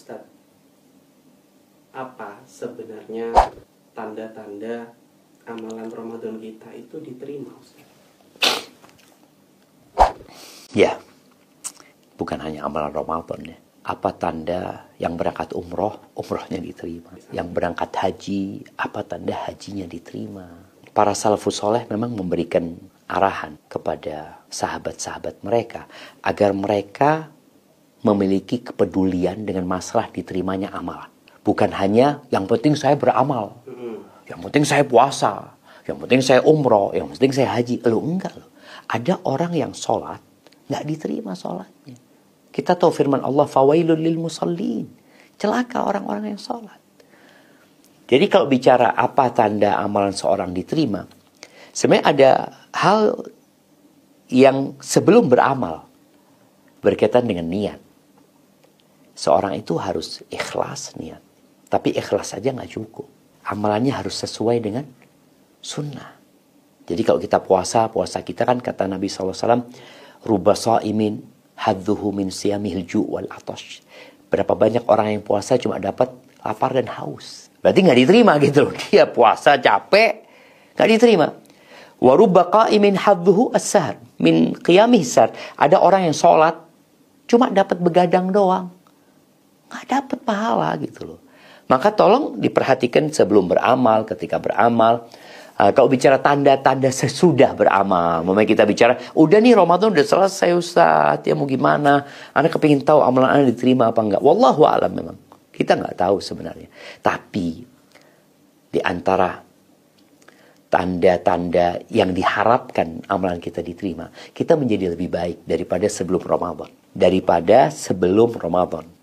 Ustadz, apa sebenarnya tanda-tanda amalan Ramadan kita itu diterima, Ustadz? Ya, bukan hanya amalan Ramadan ya. Apa tanda yang berangkat umrohnya diterima. Yang berangkat haji, apa tanda hajinya diterima. Para salafus soleh memang memberikan arahan kepada sahabat-sahabat mereka agar mereka memiliki kepedulian dengan masalah diterimanya amalan. Bukan hanya yang penting saya beramal, yang penting saya puasa, yang penting saya umroh, yang penting saya haji. Enggak loh. Ada orang yang sholat nggak diterima sholatnya. Kita tahu firman Allah, fawailul lil musallin, celaka orang-orang yang sholat. Jadi kalau bicara apa tanda amalan seorang diterima, sebenarnya ada hal yang sebelum beramal berkaitan dengan niat. Seorang itu harus ikhlas niat, tapi ikhlas saja nggak cukup. Amalannya harus sesuai dengan sunnah. Jadi kalau kita puasa kita kan kata Nabi SAW, ruba sha'imin hadzuhu min siyamihil ju' wal atash. Berapa banyak orang yang puasa cuma dapat lapar dan haus. Berarti nggak diterima gitu loh. Dia puasa capek, nggak diterima. Wa rubba qa'imin hadzuhu as-sahar min qiyamih sar. Ada orang yang sholat cuma dapat begadang doang, nggak dapat pahala gitu loh. Maka tolong diperhatikan sebelum beramal, ketika beramal. Kalau bicara tanda-tanda sesudah beramal, memang kita bicara, udah nih Ramadan udah selesai Ustaz, ya mau gimana? Anda kepingin tahu amalan Anda diterima apa enggak? Wallahu a'lam memang. Kita nggak tahu sebenarnya. Tapi di antara tanda-tanda yang diharapkan amalan kita diterima, kita menjadi lebih baik daripada sebelum Ramadan.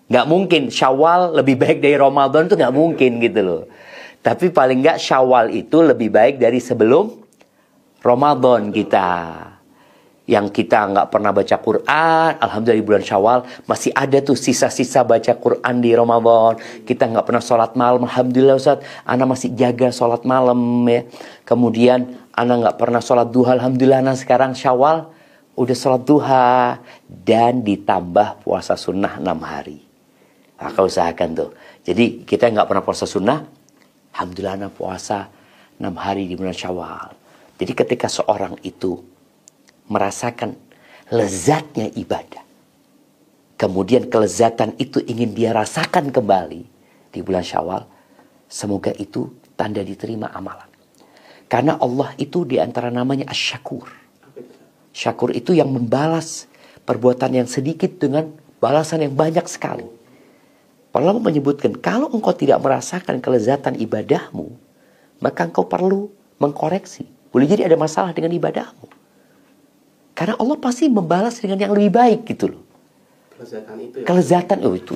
Nggak mungkin Syawal lebih baik dari Ramadan, itu nggak mungkin gitu loh. Tapi paling nggak Syawal itu lebih baik dari sebelum Ramadan kita. Yang kita nggak pernah baca Quran, alhamdulillah di bulan Syawal masih ada tuh sisa-sisa baca Quran di Ramadan. Kita nggak pernah sholat malam, alhamdulillah Ustaz, Ana masih jaga sholat malam ya. Kemudian Ana nggak pernah sholat duha, alhamdulillah Ana sekarang Syawal udah sholat duha. Dan ditambah puasa sunnah 6 hari. Nah, kau usahakan tuh. Jadi kita nggak pernah puasa sunnah, alhamdulillah Ana puasa 6 hari di bulan Syawal. Jadi ketika seorang itu merasakan lezatnya ibadah, kemudian kelezatan itu ingin dia rasakan kembali di bulan Syawal, semoga itu tanda diterima amalan. Karena Allah itu diantara namanya Asy-Syakur. Syakur itu yang membalas perbuatan yang sedikit dengan balasan yang banyak sekali. Para ulama menyebutkan, kalau engkau tidak merasakan kelezatan ibadahmu, maka engkau perlu mengkoreksi. Boleh jadi ada masalah dengan ibadahmu. Karena Allah pasti membalas dengan yang lebih baik gitu loh. Kelezatan itu ya? Kelezatan itu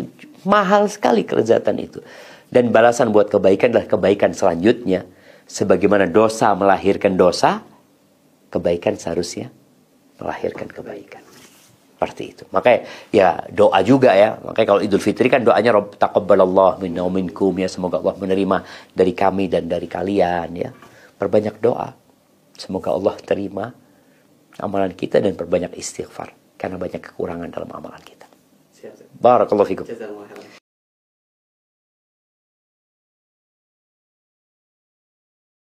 mahal sekali, kelezatan itu. Dan balasan buat kebaikan adalah kebaikan selanjutnya. Sebagaimana dosa melahirkan dosa, kebaikan seharusnya melahirkan kebaikan. Seperti itu. Makanya ya doa juga ya. Makanya kalau Idul Fitri kan doanya Rabb taqabbalallahu minna wa minkum ya, semoga Allah menerima dari kami dan dari kalian ya. Perbanyak doa. Semoga Allah terima amalan kita dan perbanyak istighfar karena banyak kekurangan dalam amalan kita. Barakallahu fikum.